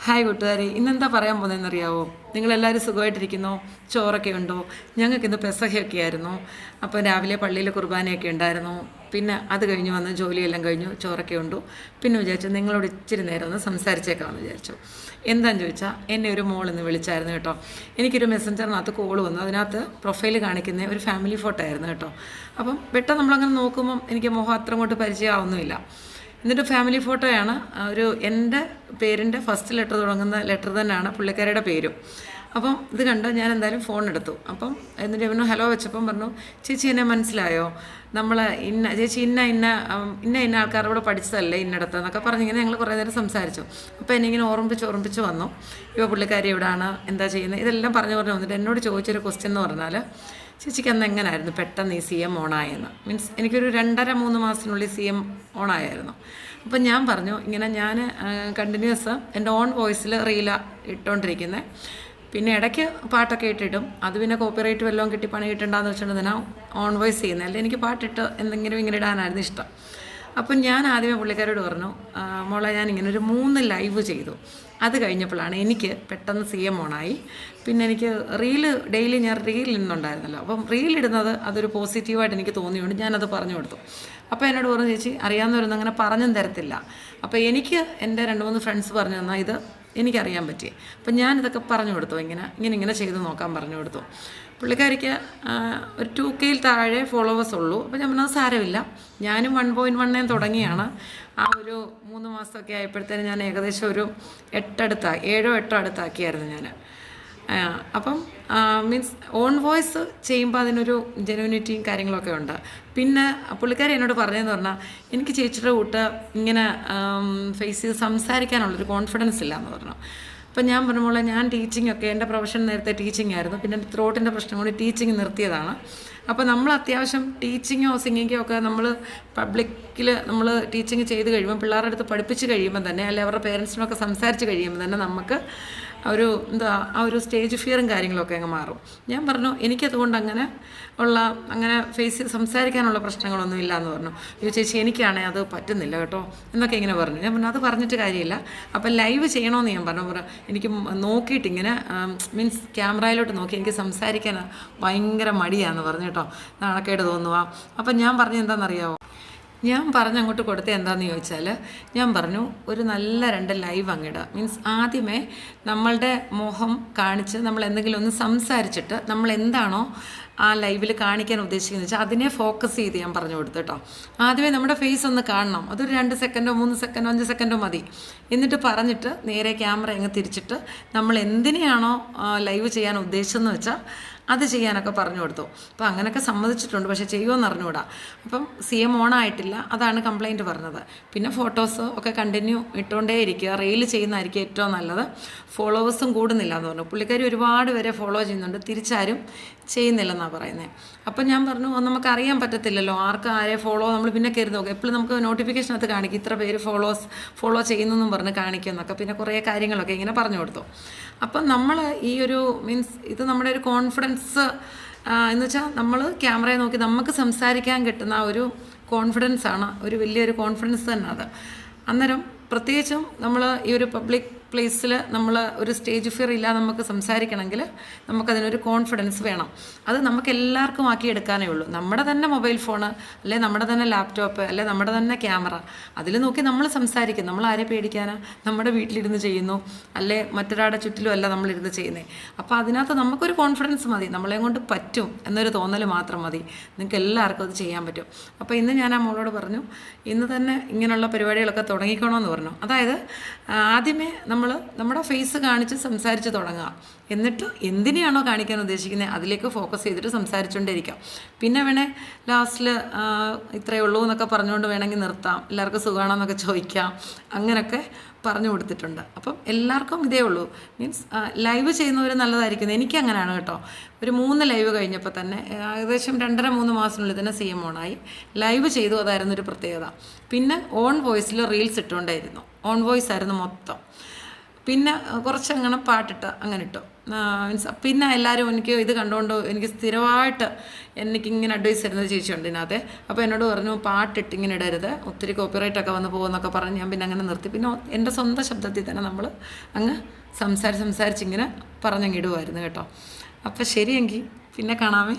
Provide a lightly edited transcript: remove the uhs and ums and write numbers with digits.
Hi കൂട്ടുകാരെ, ഇന്നെന്താ പറയാൻ പോകുന്നതെന്നറിയാവോ? നിങ്ങളെല്ലാവരും സുഖമായിട്ടിരിക്കുന്നോ? ചോറൊക്കെ ഉണ്ടോ? ഞങ്ങൾക്കിന്ന് പെസഹയൊക്കെ ആയിരുന്നു. അപ്പോൾ രാവിലെ പള്ളിയിൽ കുർബാനയൊക്കെ ഉണ്ടായിരുന്നു. പിന്നെ അത് കഴിഞ്ഞ് വന്ന് ജോലിയെല്ലാം കഴിഞ്ഞു, ചോറൊക്കെ ഉണ്ടു. പിന്നെ വിചാരിച്ചു നിങ്ങളോട് ഇച്ചിരി നേരം ഒന്ന് സംസാരിച്ചേക്കാമെന്ന് വിചാരിച്ചു. എന്താണെന്ന് ചോദിച്ചാൽ, എന്നെ ഒരു മോൾ ഇന്ന് വിളിച്ചായിരുന്നു കേട്ടോ. എനിക്കൊരു മെസ്സഞ്ചറിനകത്ത് കോൾ വന്നു. അതിനകത്ത് പ്രൊഫൈൽ കാണിക്കുന്ന ഒരു ഫാമിലി ഫോട്ടോ ആയിരുന്നു കേട്ടോ. അപ്പം പെട്ടെന്ന് നമ്മളങ്ങനെ നോക്കുമ്പം എനിക്ക് മുഖം അത്ര അങ്ങോട്ട് പരിചയമാവുന്നുമില്ല. എന്നിട്ട് ഫാമിലി ഫോട്ടോയാണ്. ഒരു എൻ്റെ പേരിൻ്റെ ഫസ്റ്റ് ലെറ്റർ തുടങ്ങുന്ന ലെറ്റർ തന്നെയാണ് പുള്ളിക്കാരിയുടെ പേരും. അപ്പം ഇത് കണ്ട് ഞാൻ എന്തായാലും ഫോൺ എടുത്തു. അപ്പം എന്നിട്ട് ഇവನು ഹലോ വെച്ചപ്പം പറഞ്ഞു, ചേച്ചി എന്നെ മനസ്സിലായോ? നമ്മൾ ചേച്ചി ഇന്ന ആൾക്കാരോട് പഠിച്ചതല്ലേ ഇന്നടത്ത് എന്നൊക്കെ പറഞ്ഞിങ്ങനെ ഞങ്ങൾ കുറേ നേരം സംസാരിച്ചു. അപ്പോൾ എന്നെ ഇങ്ങനെ ഓർമ്മിച്ച് വന്നു. പുള്ളിക്കാരി എവിടെയാണ്, എന്താ ചെയ്യുന്നത്, ഇതെല്ലാം പറഞ്ഞു വന്നിട്ട് എന്നോട് ചോദിച്ചൊരു ക്വസ്റ്റ്യൻ എന്ന് പറഞ്ഞാൽ, ചേച്ചിക്ക് അന്ന് എങ്ങനെയായിരുന്നു പെട്ടെന്ന് ഈ സി എം ഓണായെന്ന്? മീൻസ് എനിക്കൊരു 2.5-3 മാസത്തിനുള്ളിൽ സി എം ഓണായിരുന്നു. അപ്പം ഞാൻ പറഞ്ഞു, ഇങ്ങനെ ഞാൻ കണ്ടിന്യൂസ് എൻ്റെ ഓൺ വോയിസിൽ റീലാണ് ഇട്ടുകൊണ്ടിരിക്കുന്നത്. പിന്നെ ഇടയ്ക്ക് പാട്ടൊക്കെ ഇട്ടിടും. അത് പിന്നെ കോപ്പിറൈറ്റ് വല്ലതും കിട്ടി പണി കിട്ടണ്ടെന്ന് വെച്ചിട്ട് തന്നെ ഓൺ വോയിസ് ചെയ്യുന്നത്. അല്ലെങ്കിൽ എനിക്ക് പാട്ടിട്ട് എന്തെങ്കിലും ഇങ്ങനെ ഇടാനായിരുന്നു ഇഷ്ടം. അപ്പം ഞാൻ ആദ്യമേ പുള്ളിക്കാരോട് പറഞ്ഞു, മോളെ ഞാൻ ഇങ്ങനെ ഒരു 3 ലൈവ് ചെയ്തു. അത് കഴിഞ്ഞപ്പോഴാണ് എനിക്ക് പെട്ടെന്ന് സി എം ഓണായി. പിന്നെ എനിക്ക് ഡെയിലി ഞാൻ റീൽ ഇടുന്നുണ്ടായിരുന്നല്ലോ. അപ്പം റീൽ ഇടുന്നത് അതൊരു പോസിറ്റീവായിട്ട് എനിക്ക് തോന്നിയുകൊണ്ട് ഞാനത് പറഞ്ഞു കൊടുത്തു. അപ്പോൾ എന്നോട് പറഞ്ഞു, ചേച്ചി അറിയാവുന്നവരൊന്നും അങ്ങനെ പറഞ്ഞും തരത്തില്ല. അപ്പോൾ എനിക്ക് എൻ്റെ 2-3 ഫ്രണ്ട്സ് പറഞ്ഞു തന്നാൽ ഇത് എനിക്കറിയാൻ പറ്റി. അപ്പം ഞാനിതൊക്കെ പറഞ്ഞു കൊടുത്തു, ഇങ്ങനെ ചെയ്ത് നോക്കാൻ പറഞ്ഞു കൊടുത്തു. പുള്ളിക്കാരിക്ക് ഒരു 2K താഴെ ഫോളോവേഴ്സ് ഉള്ളൂ. അപ്പോൾ ഞാൻ പറഞ്ഞത് സാരമില്ല, ഞാനും 1.1 തുടങ്ങിയാണ്. ആ ഒരു 3 മാസമൊക്കെ ആയപ്പോഴത്തേനും ഞാൻ ഏകദേശം ഒരു 7-8 അടുത്താക്കിയായിരുന്നു ഞാൻ. അപ്പം മീൻസ് ഓൺ വോയിസ് ചെയ്യുമ്പോൾ അതിനൊരു ജെനുവിനിറ്റിയും കാര്യങ്ങളൊക്കെ ഉണ്ട്. പിന്നെ പുള്ളിക്കാരി എന്നോട് പറഞ്ഞതെന്ന് പറഞ്ഞാൽ, എനിക്ക് ചേച്ചിയുടെ കൂട്ട് ഇങ്ങനെ ഫേസ് ചെയ്ത് സംസാരിക്കാനുള്ളൊരു കോൺഫിഡൻസ് ഇല്ല എന്ന് പറഞ്ഞു. അപ്പം ഞാൻ പറഞ്ഞ ഞാൻ ടീച്ചിങ്ങൊക്കെ, എൻ്റെ പ്രൊഫഷൻ നേരത്തെ ടീച്ചിങ് ആയിരുന്നു. പിന്നെ ത്രോട്ടിൻ്റെ പ്രശ്നം കൊണ്ട് ടീച്ചിങ് നിർത്തിയതാണ്. അപ്പോൾ നമ്മൾ അത്യാവശ്യം ടീച്ചിങ്ങോ സിംഗിങ്ങോ ഒക്കെ നമ്മൾ പബ്ലിക്കിൽ നമ്മൾ ടീച്ചിങ് ചെയ്ത് കഴിയുമ്പോൾ, പിള്ളേരുടെ അടുത്ത് പഠിപ്പിച്ച് കഴിയുമ്പോൾ തന്നെ, അല്ലെങ്കിൽ അവരുടെ പേരൻസിനൊക്കെ സംസാരിച്ച് കഴിയുമ്പോൾ തന്നെ നമുക്ക് ആ ഒരു സ്റ്റേജ് ഫിയറും കാര്യങ്ങളൊക്കെ അങ്ങ് മാറും. ഞാൻ പറഞ്ഞു, എനിക്കതുകൊണ്ട് അങ്ങനെ ഫേസ് ചെയ്ത് സംസാരിക്കാനുള്ള പ്രശ്നങ്ങളൊന്നും ഇല്ല എന്ന് പറഞ്ഞു. ചേച്ചി എനിക്കാണെങ്കിൽ അത് പറ്റുന്നില്ല കേട്ടോ എന്നൊക്കെ ഇങ്ങനെ പറഞ്ഞു. ഞാൻ പറഞ്ഞു, അത് പറഞ്ഞിട്ട് കാര്യമില്ല. അപ്പം ലൈവ് ചെയ്യണമെന്ന് ഞാൻ പറഞ്ഞു. എനിക്ക് നോക്കിയിട്ടിങ്ങനെ മീൻസ് ക്യാമറയിലോട്ട് നോക്കി എനിക്ക് സംസാരിക്കാൻ ഭയങ്കര മടിയാണെന്ന് പറഞ്ഞു കേട്ടോ. നാണക്കേട് തോന്നുക. അപ്പം ഞാൻ പറഞ്ഞു, എന്താണെന്നറിയാമോ, ഞാൻ പറഞ്ഞങ്ങോട്ട് കൊടുത്തത് എന്താണെന്ന് ചോദിച്ചാൽ, ഞാൻ പറഞ്ഞു ഒരു നല്ല 2 ലൈവ് അങ്ങിടുക. മീൻസ് ആദ്യമേ നമ്മളുടെ മുഖം കാണിച്ച് നമ്മൾ എന്തെങ്കിലും ഒന്ന് സംസാരിച്ചിട്ട് നമ്മൾ എന്താണോ ആ ലൈവിൽ കാണിക്കാൻ ഉദ്ദേശിക്കുന്നത് വെച്ചാൽ അതിനെ ഫോക്കസ് ചെയ്ത് ഞാൻ പറഞ്ഞു കൊടുത്തു കേട്ടോ. ആദ്യമേ നമ്മുടെ ഫേസ് ഒന്ന് കാണണം. അതൊരു 2 സെക്കൻഡോ 3 സെക്കൻഡോ 5 സെക്കൻഡോ മതി. എന്നിട്ട് പറഞ്ഞിട്ട് നേരെ ക്യാമറ അങ്ങ് തിരിച്ചിട്ട് നമ്മൾ എന്തിനെയാണോ ലൈവ് ചെയ്യാൻ ഉദ്ദേശിച്ചതെന്ന് വെച്ചാൽ അത് ചെയ്യാനൊക്കെ പറഞ്ഞു കൊടുത്തു. അപ്പോൾ അങ്ങനെയൊക്കെ സമ്മതിച്ചിട്ടുണ്ട്. പക്ഷേ ചെയ്യുമെന്ന് അറിഞ്ഞുകൂടാ. അപ്പം സി എം ഓണായിട്ടില്ല, അതാണ് കംപ്ലയിൻറ്റ് പറഞ്ഞത്. പിന്നെ ഫോട്ടോസ് ഒക്കെ കണ്ടിന്യൂ ഇട്ടുകൊണ്ടേ ഇരിക്കുക. റീൽ ചെയ്യുന്നതായിരിക്കും ഏറ്റവും നല്ലത്. ഫോളോവേഴ്സും കൂടുന്നില്ല എന്ന് പറഞ്ഞു. പുള്ളിക്കാരി ഒരുപാട് പേരെ ഫോളോ ചെയ്യുന്നുണ്ട്, തിരിച്ചാരും ചെയ്യുന്നില്ലെന്നാണ് പറയുന്നത്. അപ്പം ഞാൻ പറഞ്ഞു, നമുക്കറിയാൻ പറ്റത്തില്ലല്ലോ ആരെ ഫോളോ നമ്മൾ പിന്നെ കയറി നോക്കുക. എപ്പോഴും നമുക്ക് നോട്ടിഫിക്കേഷനകത്ത് കാണിക്കും ഇത്ര പേര് ഫോളോ ചെയ്യുന്നെന്നും പറഞ്ഞ് കാണിക്കുമെന്നൊക്കെ. പിന്നെ കുറേ കാര്യങ്ങളൊക്കെ ഇങ്ങനെ പറഞ്ഞു കൊടുത്തു. അപ്പം നമ്മൾ ഈ ഒരു മീൻസ് ഇത് നമ്മുടെ ഒരു കോൺഫിഡൻസ് എന്ന് വെച്ചാൽ, നമ്മൾ ക്യാമറയെ നോക്കി നമുക്ക് സംസാരിക്കാൻ കിട്ടുന്ന ഒരു കോൺഫിഡൻസാണ്, ഒരു വലിയൊരു കോൺഫിഡൻസ് തന്നെ അത്. അന്നേരം പ്രത്യേകിച്ചും നമ്മൾ ഈ ഒരു പബ്ലിക് പ്ലേസിൽ നമ്മൾ ഒരു സ്റ്റേജ് ഫിയർ ഇല്ലാതെ നമുക്ക് സംസാരിക്കണമെങ്കിൽ നമുക്കതിനൊരു കോൺഫിഡൻസ് വേണം. അത് നമുക്ക് എല്ലാവർക്കും ആക്കിയെടുക്കാനേ ഉള്ളൂ. നമ്മുടെ തന്നെ മൊബൈൽ ഫോണ്, അല്ലെ നമ്മുടെ തന്നെ ലാപ്ടോപ്പ്, അല്ലെ നമ്മുടെ തന്നെ ക്യാമറ, അതിൽ നോക്കി നമ്മൾ സംസാരിക്കും. നമ്മൾ ആരെ പേടിക്കാനാ? നമ്മുടെ വീട്ടിലിരുന്ന് ചെയ്യുന്നു, അല്ലെ മറ്റൊരാളുടെ ചുറ്റിലും അല്ല നമ്മളിരുന്ന് ചെയ്യുന്നത്. അപ്പോൾ അതിനകത്ത് നമുക്കൊരു കോൺഫിഡൻസ് മതി, നമ്മളെ കൊണ്ട് പറ്റും എന്നൊരു തോന്നൽ മാത്രം മതി. നിങ്ങൾക്ക് എല്ലാവർക്കും അത് ചെയ്യാൻ പറ്റും. അപ്പോൾ ഇന്ന് ഞാൻ ആ മോളോട് പറഞ്ഞു, ഇന്ന് തന്നെ ഇങ്ങനെയുള്ള പരിപാടികളൊക്കെ തുടങ്ങിക്കണമെന്ന് പറഞ്ഞു. അതായത് ആദ്യമേ നമ്മുടെ ഫേസ് കാണിച്ച് സംസാരിച്ച് തുടങ്ങുക. എന്നിട്ട് എന്തിനെയാണോ കാണിക്കാൻ ഉദ്ദേശിക്കുന്നത് അതിലേക്ക് ഫോക്കസ് ചെയ്തിട്ട് സംസാരിച്ചുകൊണ്ടിരിക്കാം. പിന്നെ ലാസ്റ്റിൽ ഇത്രയേ ഉള്ളൂ എന്നൊക്കെ പറഞ്ഞുകൊണ്ട് വേണമെങ്കിൽ നിർത്താം. എല്ലാവർക്കും സുഖമാണെന്നൊക്കെ ചോദിക്കാം. അങ്ങനെയൊക്കെ പറഞ്ഞു കൊടുത്തിട്ടുണ്ട്. അപ്പം എല്ലാവർക്കും ഇതേ ഉള്ളൂ. മീൻസ് ലൈവ് ചെയ്യുന്നവർ നല്ലതായിരിക്കുന്നത്. എനിക്ക് അങ്ങനെയാണ് കേട്ടോ. ഒരു 3 ലൈവ് കഴിഞ്ഞപ്പോൾ തന്നെ ഏകദേശം 2.5-3 മാസത്തിനുള്ളിൽ തന്നെ സി എം ഓണായി. ലൈവ് ചെയ്തു, അതായിരുന്നു ഒരു പ്രത്യേകത. പിന്നെ ഓൺ വോയിസിൽ റീൽസ് ഇട്ടുകൊണ്ടായിരുന്നു. ഓൺ വോയിസ് ആയിരുന്നു മൊത്തം. പിന്നെ കുറച്ചങ്ങനെ പാട്ടിട്ട് അങ്ങനെ ഇട്ടു. മീൻസ് പിന്നെ എല്ലാവരും എനിക്ക് ഇത് കണ്ടുകൊണ്ട് എനിക്ക് സ്ഥിരമായിട്ട് എനിക്കിങ്ങനെ അഡ്വൈസ് തരുന്നത് ചേച്ചിയുണ്ട് ഇതിനകത്തെ. അപ്പോൾ എന്നോട് പറഞ്ഞു പാട്ടിട്ട് ഇങ്ങനെ ഇടരുത്, ഒത്തിരി കോപ്പിറൈറ്റൊക്കെ വന്ന് പോകുമെന്നൊക്കെ പറഞ്ഞ് ഞാൻ പിന്നെ അങ്ങനെ നിർത്തി. പിന്നെ എൻ്റെ സ്വന്തം ശബ്ദത്തിൽ തന്നെ നമ്മൾ അങ്ങ് സംസാരിച്ചിങ്ങനെ പറഞ്ഞങ്ങിടുമായിരുന്നു കേട്ടോ. അപ്പോൾ ശരിയെങ്കിൽ പിന്നെ കാണാമേ.